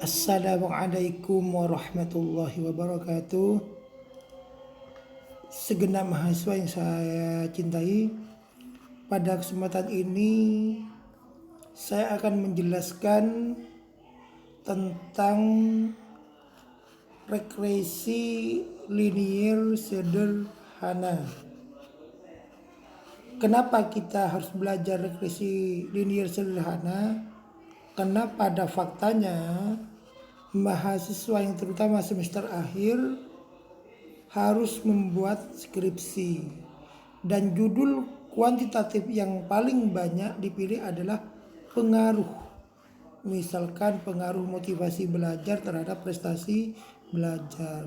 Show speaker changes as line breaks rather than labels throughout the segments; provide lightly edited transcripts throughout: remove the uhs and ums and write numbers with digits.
Assalamualaikum warahmatullahi wabarakatuh. Segenap mahasiswa yang saya cintai, pada kesempatan ini saya akan menjelaskan tentang regresi linier sederhana. Kenapa kita harus belajar regresi linier sederhana? Karena pada faktanya mahasiswa yang terutama semester akhir harus membuat skripsi, dan judul kuantitatif yang paling banyak dipilih adalah pengaruh. Misalkan pengaruh motivasi belajar terhadap prestasi belajar.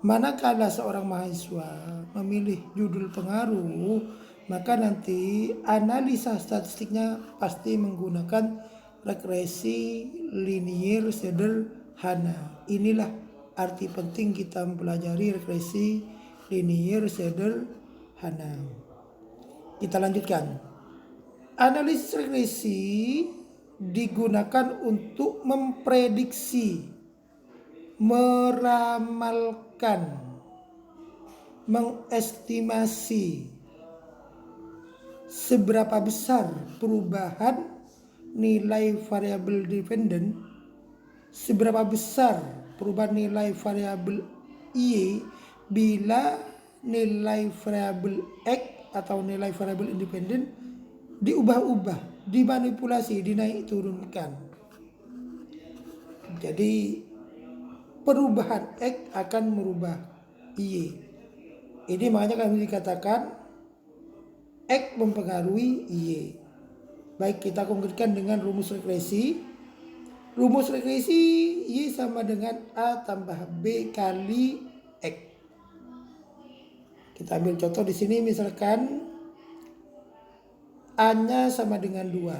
Manakala seorang mahasiswa memilih judul pengaruh, maka nanti analisa statistiknya pasti menggunakan regresi linier sederhana. Inilah arti penting kita mempelajari regresi linier sederhana. Kita lanjutkan. Analisis regresi digunakan untuk memprediksi, meramalkan, mengestimasi seberapa besar perubahan nilai variabel dependen, seberapa besar perubahan nilai variabel Y bila nilai variabel X atau nilai variabel independen diubah-ubah, dimanipulasi, dinaik turunkan. Jadi perubahan X akan merubah Y. Ini makanya kami dikatakan X mempengaruhi Y. Baik, kita konkretkan dengan rumus regresi. Rumus regresi Y sama dengan A tambah B kali X. Kita ambil contoh di sini, misalkan A-nya sama dengan 2.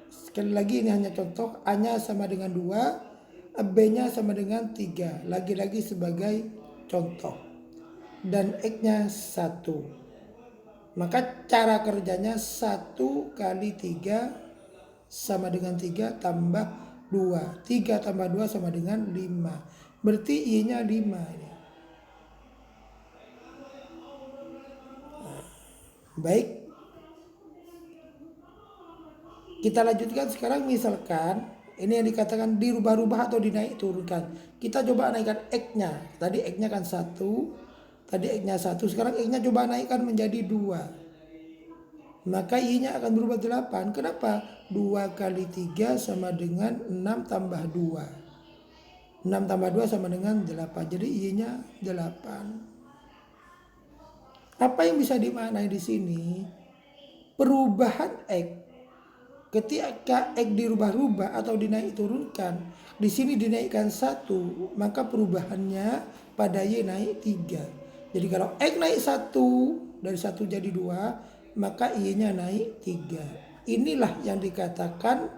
Sekali lagi ini hanya contoh, A-nya sama dengan 2, B-nya sama dengan 3. Lagi-lagi sebagai contoh. Dan X-nya 1. Maka cara kerjanya 1 kali 3 sama dengan 3 tambah 2. 3 tambah 2 sama dengan 5. Berarti Y-nya 5 ini. Baik. Kita lanjutkan sekarang, misalkan ini yang dikatakan dirubah-rubah atau dinaik turunkan. Kita coba naikkan X-nya. Tadi X-nya kan 1. Tadi X-nya 1. Sekarang X-nya coba naikkan menjadi 2. Maka Y-nya akan berubah 8. Kenapa? 2 kali 3 sama dengan 6 tambah 2. 6 tambah 2 sama dengan 8. Jadi Y-nya 8. Apa yang bisa dimaknai di sini? Perubahan X. Ketika X dirubah-rubah atau dinaik turunkan, di sini dinaikkan 1, maka perubahannya pada Y naik 3. Jadi kalau X naik 1, dari 1 jadi 2, maka Y-nya naik 3. Inilah yang dikatakan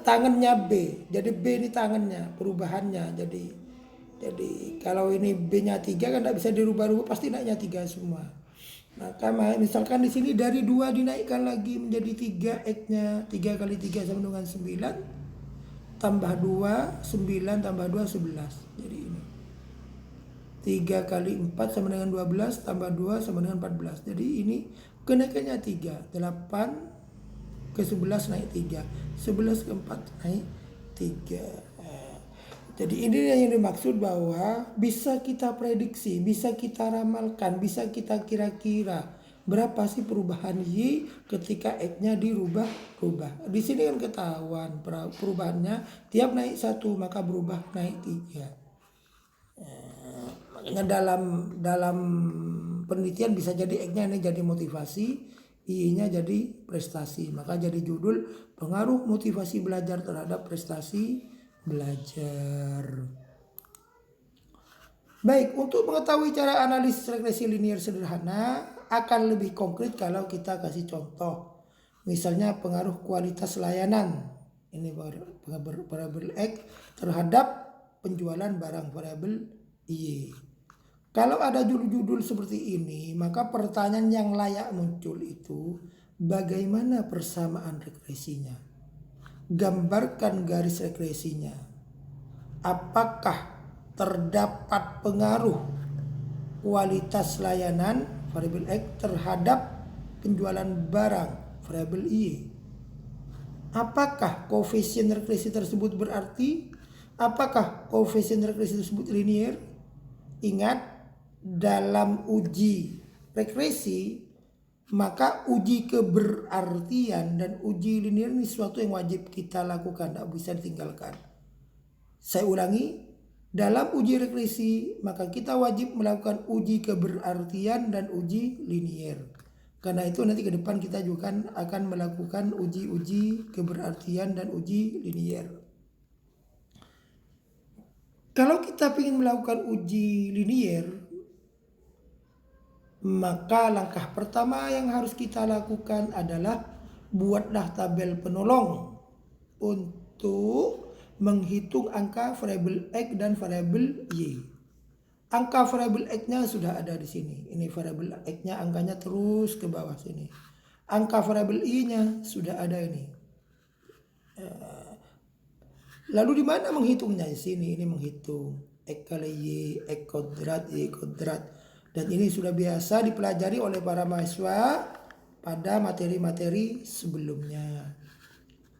tangannya B. Jadi B ini tangannya, perubahannya. Jadi kalau ini B-nya 3 kan tidak bisa dirubah-rubah, pasti naiknya 3 semua. Maka misalkan di sini dari 2 dinaikkan lagi menjadi 3, X-nya 3 kali 3 sama dengan 9 tambah 2, 9 tambah 2 11. Jadi ini 3 kali 4 sama dengan 12 tambah 2 sama dengan 14. Jadi ini kenaikannya 3. 8 ke 11 naik 3. 11 ke 4 naik 3. Jadi ini yang dimaksud bahwa bisa kita prediksi, bisa kita ramalkan, bisa kita kira-kira berapa sih perubahan Y ketika X-nya dirubah-rubah. Di sini kan ketahuan perubahannya tiap naik 1 maka berubah naik 3. Makanya dalam penelitian bisa jadi X-nya ini jadi motivasi, Y-nya jadi prestasi. Maka jadi judul pengaruh motivasi belajar terhadap prestasi belajar. Baik, untuk mengetahui cara analisis regresi linier sederhana akan lebih konkret kalau kita kasih contoh. Misalnya pengaruh kualitas layanan, ini variabel X terhadap penjualan barang variabel Y. Kalau ada judul-judul seperti ini, maka pertanyaan yang layak muncul itu, bagaimana persamaan regresinya? Gambarkan garis regresinya. Apakah terdapat pengaruh kualitas layanan variabel X terhadap penjualan barang variabel Y? Apakah koefisien regresi tersebut berarti? Apakah koefisien regresi tersebut linear? Ingat, dalam uji regresi maka uji keberartian dan uji linear ini sesuatu yang wajib kita lakukan, tidak bisa ditinggalkan. Saya ulangi, dalam uji regresi maka kita wajib melakukan uji keberartian dan uji linear. Karena itu nanti ke depan kita juga akan melakukan uji-uji keberartian dan uji linear. Kalau kita ingin melakukan uji linear, maka langkah pertama yang harus kita lakukan adalah buatlah tabel penolong untuk menghitung angka variabel X dan variabel Y. Angka variabel X-nya sudah ada di sini. Ini variabel X-nya angkanya terus ke bawah sini. Angka variabel Y-nya sudah ada ini. Lalu di mana menghitungnya? Di sini ini menghitung X kali Y, X kuadrat, Y kuadrat. Dan ini sudah biasa dipelajari oleh para mahasiswa pada materi-materi sebelumnya.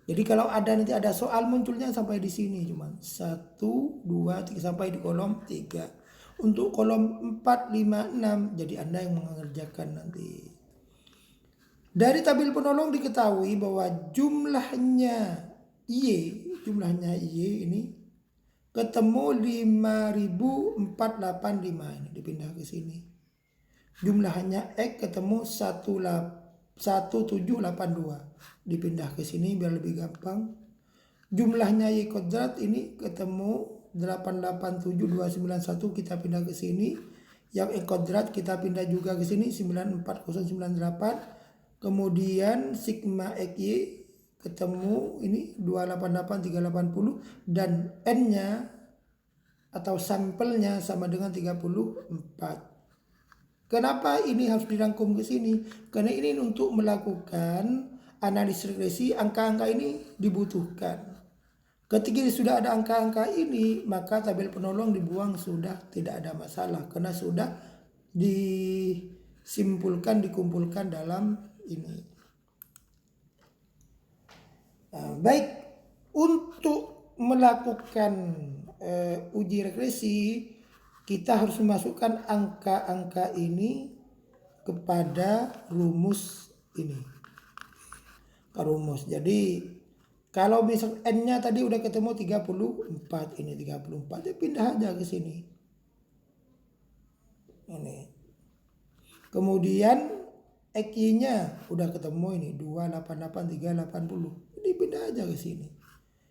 Jadi kalau nanti ada soal munculnya sampai di sini cuma 1, 2, 3 sampai di kolom 3. Untuk kolom 4, 5, 6 jadi Anda yang mengerjakan nanti. Dari tabel penolong diketahui bahwa jumlahnya Y ini ketemu 5.485, ini dipindah ke sini. Jumlahnya X ketemu 1782, dipindah ke sini biar lebih gampang. Jumlahnya Y kuadrat ini ketemu 887291, kita pindah ke sini. Yang X kuadrat kita pindah juga ke sini 94098. Kemudian sigma XY ketemu ini 288380 dan N-nya atau sampelnya sama dengan 34. Kenapa ini harus dirangkum ke sini? Karena ini untuk melakukan analisis regresi, angka-angka ini dibutuhkan. Ketika sudah ada angka-angka ini, maka tabel penolong dibuang sudah tidak ada masalah karena sudah dikumpulkan dalam ini. Baik, untuk melakukan uji regresi kita harus memasukkan angka-angka ini kepada rumus ini. Rumus. Jadi kalau misal N-nya tadi udah ketemu 34, ini 34, ya pindah aja ke sini. Ini. Kemudian XY-nya udah ketemu ini 288380. Ini pindah aja ke sini.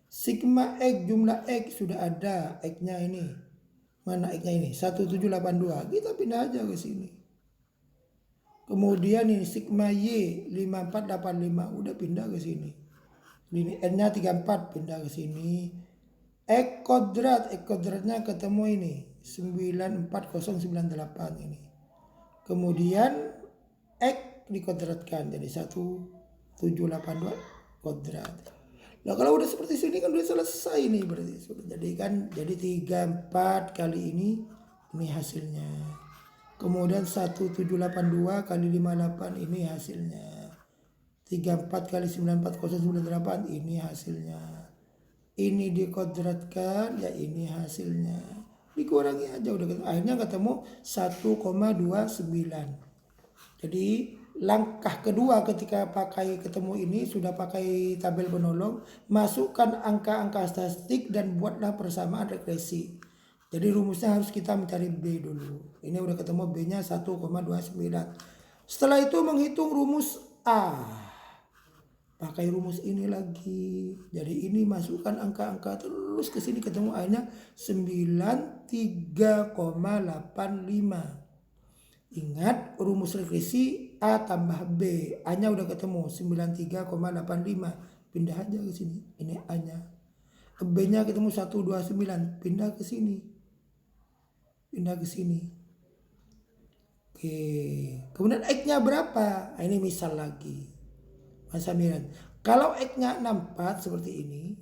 Sigma X, jumlah X sudah ada, X-nya ini. Mana X-nya ini? 1782. Kita pindah aja ke sini. Kemudian ini sigma Y 5485, udah pindah ke sini. Ini N-nya 34, pindah ke sini. X kuadratnya ketemu ini 94098 ini. Kemudian X dikuadratkan jadi 1782 kuadrat. Nah kalau udah seperti sini kan udah selesai nih berarti. Jadi 34 kali ini hasilnya. Kemudian 1782 kali 58 ini hasilnya. 34 kali 94098 ini hasilnya. Ini dikuadratkan ya ini hasilnya. Dikurangi aja udah ketemu. Akhirnya ketemu 1,29. Jadi langkah kedua ketika ketemu ini sudah pakai tabel penolong, masukkan angka-angka statistik dan buatlah persamaan regresi. Jadi rumusnya harus kita mencari B dulu. Ini udah ketemu B-nya 1,29. Setelah itu menghitung rumus A. Pakai rumus ini lagi. Jadi ini masukkan angka-angka terus ke sini ketemu A-nya 93,85. Ingat rumus regresi A tambah B. A-nya udah ketemu 93,85. Pindah aja ke sini. Ini A-nya. B-nya ketemu 129. Pindah ke sini. Pindah ke sini. Oke. Kemudian X-nya berapa? Nah, ini misal lagi. Kalau X-nya 64 seperti ini,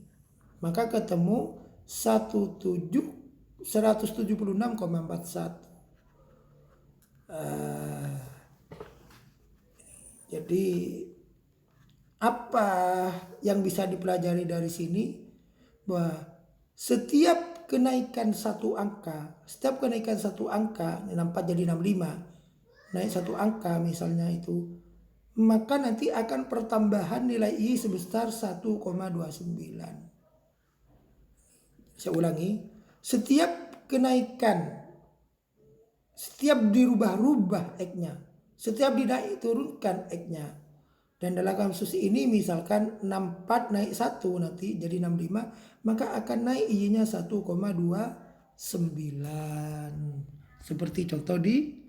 maka ketemu 176,41. Jadi apa yang bisa dipelajari dari sini? Bahwa setiap kenaikan satu angka 64 jadi 65, naik satu angka misalnya itu, maka nanti akan pertambahan nilai I sebesar 1,29. Saya ulangi, setiap dirubah-rubah X-nya, setiap dinaik turunkan X-nya. Dan dalam kasus ini misalkan 64 naik 1 nanti jadi 65, maka akan naik I-nya 1,29. Seperti contoh di